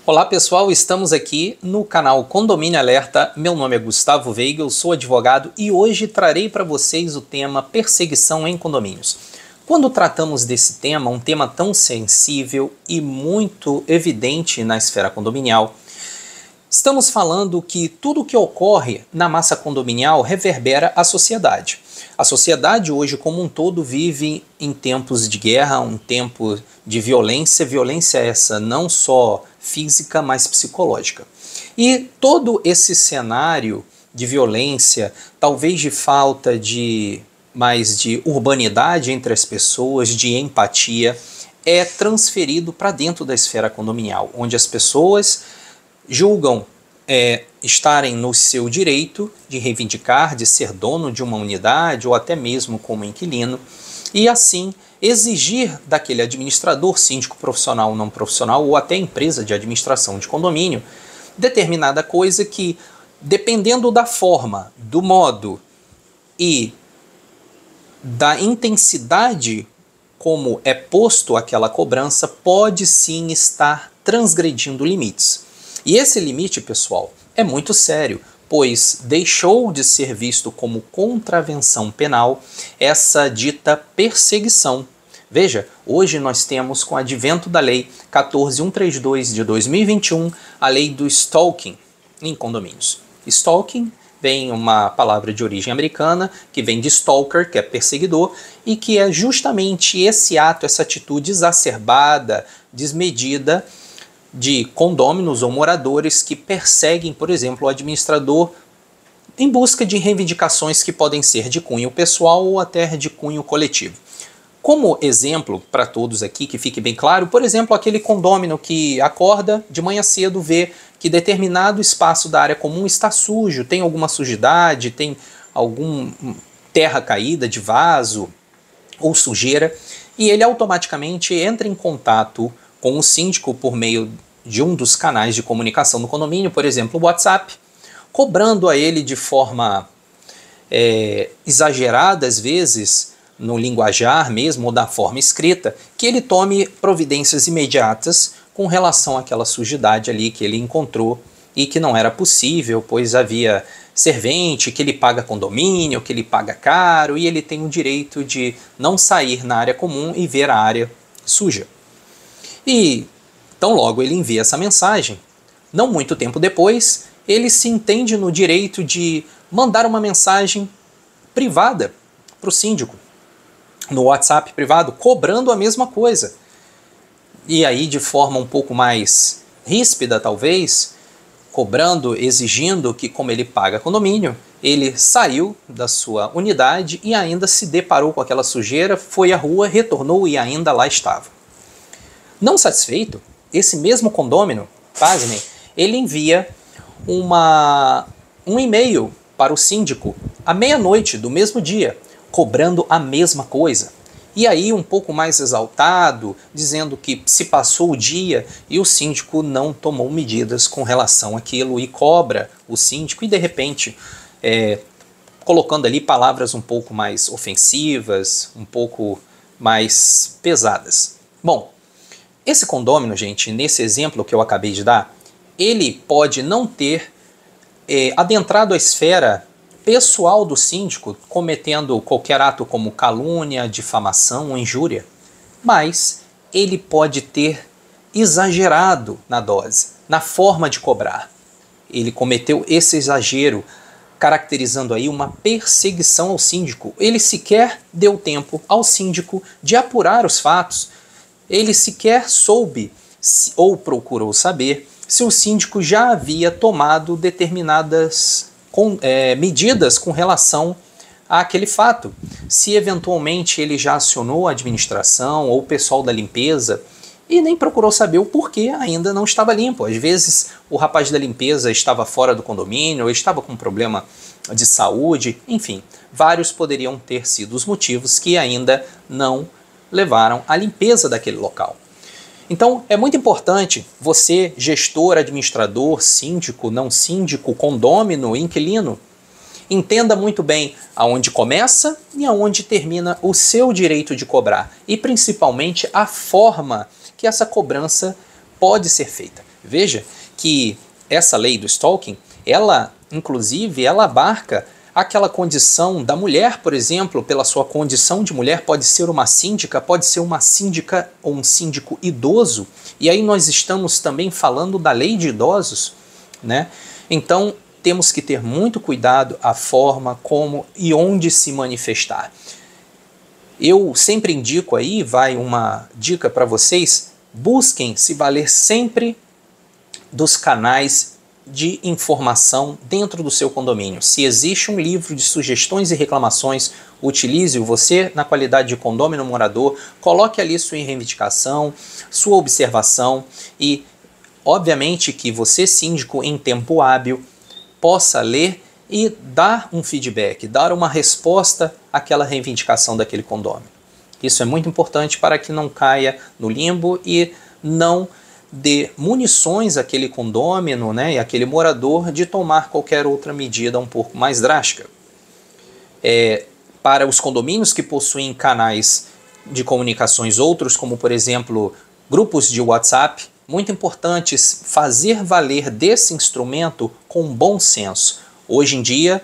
Olá pessoal, estamos aqui no canal Condomínio Alerta. Meu nome é Gustavo Veiga, eu sou advogado e hoje trarei para vocês o tema perseguição em condomínios. Quando tratamos desse tema, um tema tão sensível e muito evidente na esfera condominial, estamos falando que tudo o que ocorre na massa condominial reverbera a sociedade. A sociedade hoje como um todo vive em tempos de guerra, um tempo de violência, violência essa não só física, mas psicológica. E todo esse cenário de violência, talvez de falta de urbanidade entre as pessoas, de empatia, é transferido para dentro da esfera condominial, onde as pessoas julgam estarem no seu direito de reivindicar, de ser dono de uma unidade ou até mesmo como inquilino, e assim exigir daquele administrador, síndico profissional ou não profissional, ou até empresa de administração de condomínio, determinada coisa que, dependendo da forma, do modo e da intensidade como é posto aquela cobrança, pode sim estar transgredindo limites. E esse limite, pessoal, é muito sério, pois deixou de ser visto como contravenção penal essa dita perseguição. Veja, hoje nós temos, com o advento da Lei 14.132 de 2021, a lei do stalking em condomínios. Stalking vem uma palavra de origem americana, que vem de stalker, que é perseguidor, e que é justamente esse ato, essa atitude exacerbada, desmedida, de condôminos ou moradores que perseguem, por exemplo, o administrador em busca de reivindicações que podem ser de cunho pessoal ou até de cunho coletivo. Como exemplo para todos aqui, que fique bem claro, por exemplo, aquele condômino que acorda de manhã cedo, vê que determinado espaço da área comum está sujo, tem alguma sujidade, tem alguma terra caída de vaso ou sujeira, e ele automaticamente entra em contato com o síndico por meio de um dos canais de comunicação do condomínio, por exemplo, o WhatsApp, cobrando a ele de forma exagerada, às vezes, no linguajar mesmo, ou da forma escrita, que ele tome providências imediatas com relação àquela sujidade ali que ele encontrou e que não era possível, pois havia servente, que ele paga condomínio, que ele paga caro, e ele tem o direito de não sair na área comum e ver a área suja. E então logo ele envia essa mensagem, não muito tempo depois, ele se entende no direito de mandar uma mensagem privada para o síndico, no WhatsApp privado, cobrando a mesma coisa. E aí de forma um pouco mais ríspida talvez, cobrando, exigindo que, como ele paga condomínio, ele saiu da sua unidade e ainda se deparou com aquela sujeira, foi à rua, retornou e ainda lá estava. Não satisfeito, esse mesmo condômino, pasmem, ele envia um e-mail para o síndico à meia-noite do mesmo dia, cobrando a mesma coisa. E aí um pouco mais exaltado, dizendo que se passou o dia e o síndico não tomou medidas com relação àquilo e cobra o síndico e de repente colocando ali palavras um pouco mais ofensivas, um pouco mais pesadas. Bom, esse condômino, gente, nesse exemplo que eu acabei de dar, ele pode não ter adentrado a esfera pessoal do síndico, cometendo qualquer ato como calúnia, difamação ou injúria, mas ele pode ter exagerado na dose, na forma de cobrar. Ele cometeu esse exagero, caracterizando aí uma perseguição ao síndico. Ele sequer deu tempo ao síndico de apurar os fatos. Ele sequer soube ou procurou saber se o síndico já havia tomado determinadas medidas com relação àquele fato. Se eventualmente ele já acionou a administração ou o pessoal da limpeza e nem procurou saber o porquê ainda não estava limpo. Às vezes o rapaz da limpeza estava fora do condomínio, ou estava com problema de saúde, enfim, vários poderiam ter sido os motivos que ainda não levaram à limpeza daquele local. Então é muito importante você, gestor, administrador, síndico, não síndico, condômino, inquilino, entenda muito bem aonde começa e aonde termina o seu direito de cobrar e principalmente a forma que essa cobrança pode ser feita. Veja que essa lei do stalking, ela, inclusive, ela abarca aquela condição da mulher, por exemplo, pela sua condição de mulher, pode ser uma síndica, pode ser uma síndica ou um síndico idoso, e aí nós estamos também falando da lei de idosos, né? Então, temos que ter muito cuidado a forma como e onde se manifestar. Eu sempre indico aí, vai uma dica para vocês, busquem se valer sempre dos canais de informação dentro do seu condomínio. Se existe um livro de sugestões e reclamações, utilize-o. Você, na qualidade de condômino morador, coloque ali sua reivindicação, sua observação e, obviamente, que você, síndico, em tempo hábil, possa ler e dar um feedback, dar uma resposta àquela reivindicação daquele condômino. Isso é muito importante para que não caia no limbo e não dê munições àquele condômino, né, e àquele morador de tomar qualquer outra medida um pouco mais drástica. Para os condomínios que possuem canais de comunicações outros, como por exemplo grupos de WhatsApp, muito importante fazer valer desse instrumento com bom senso. Hoje em dia,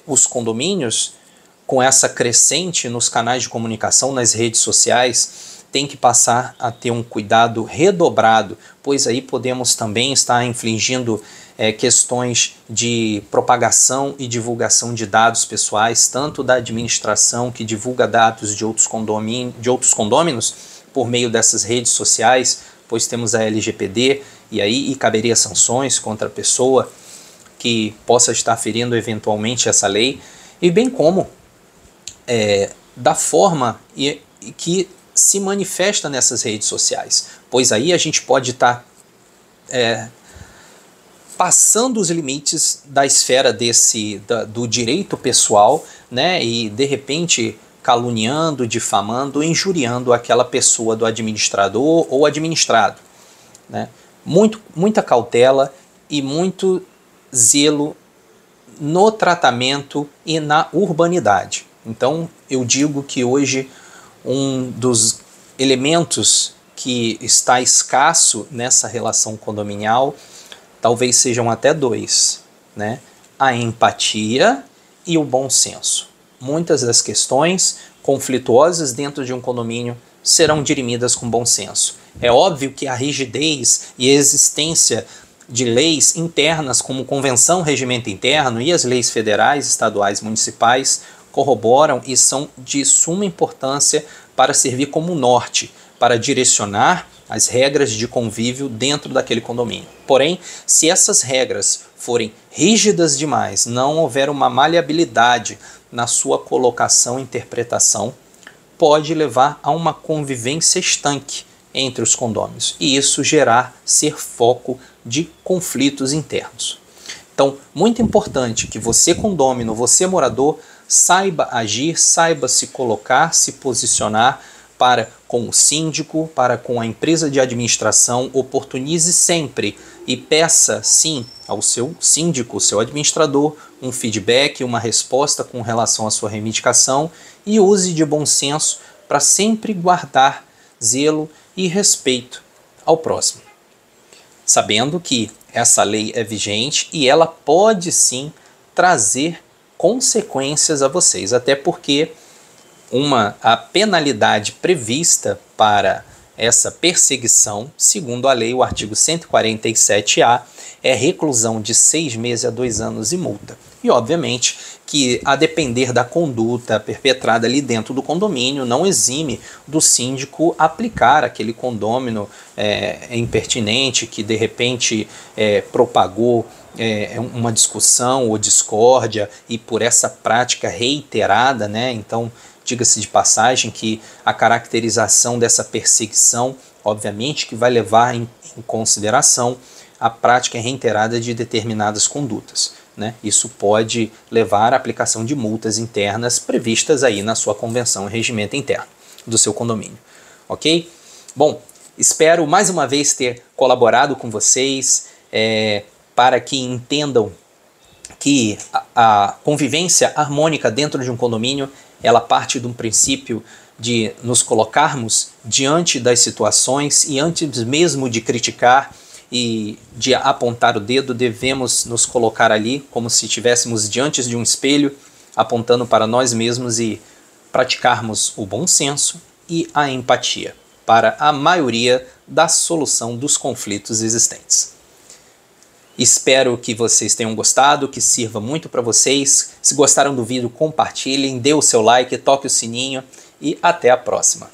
os condomínios, com essa crescente nos canais de comunicação, nas redes sociais, tem que passar a ter um cuidado redobrado, pois aí podemos também estar infligindo questões de propagação e divulgação de dados pessoais, tanto da administração que divulga dados de outros condôminos por meio dessas redes sociais, pois temos a LGPD e aí caberia sanções contra a pessoa que possa estar ferindo eventualmente essa lei, e bem como da forma que se manifesta nessas redes sociais, pois aí a gente pode estar passando os limites da esfera do direito pessoal, né, e de repente caluniando, difamando, injuriando aquela pessoa do administrador ou administrado, né? Muita cautela e muito zelo no tratamento e na urbanidade. Então eu digo que hoje um dos elementos que está escasso nessa relação condominial, talvez sejam até dois, né? A empatia e o bom senso. Muitas das questões conflituosas dentro de um condomínio serão dirimidas com bom senso. É óbvio que a rigidez e a existência de leis internas, como convenção, regimento interno e as leis federais, estaduais, municipais, corroboram e são de suma importância para servir como norte, para direcionar as regras de convívio dentro daquele condomínio. Porém, se essas regras forem rígidas demais, não houver uma maleabilidade na sua colocação e interpretação, pode levar a uma convivência estanque entre os condôminos e isso ser foco de conflitos internos. Então, muito importante que você, condômino, você, morador, saiba agir, saiba se colocar, se posicionar para com o síndico, para com a empresa de administração, oportunize sempre e peça sim ao seu síndico, seu administrador, um feedback, uma resposta com relação à sua reivindicação e use de bom senso para sempre guardar zelo e respeito ao próximo. Sabendo que essa lei é vigente e ela pode sim trazer consequências a vocês, até porque a penalidade prevista para essa perseguição, segundo a lei, o artigo 147-A, é reclusão de 6 meses a 2 anos e multa. E, obviamente, que a depender da conduta perpetrada ali dentro do condomínio, não exime do síndico aplicar aquele condômino impertinente que, de repente, propagou uma discussão ou discórdia e por essa prática reiterada, né? Então, diga-se de passagem que a caracterização dessa perseguição, obviamente, que vai levar em consideração a prática reiterada de determinadas condutas, né? Isso pode levar à aplicação de multas internas previstas aí na sua convenção e regimento interno do seu condomínio, ok? Bom, espero mais uma vez ter colaborado com vocês para que entendam que a convivência harmônica dentro de um condomínio ela parte de um princípio de nos colocarmos diante das situações e antes mesmo de criticar e de apontar o dedo, devemos nos colocar ali como se estivéssemos diante de um espelho, apontando para nós mesmos e praticarmos o bom senso e a empatia para a maioria da solução dos conflitos existentes. Espero que vocês tenham gostado, que sirva muito para vocês. Se gostaram do vídeo, compartilhem, dê o seu like, toque o sininho e até a próxima.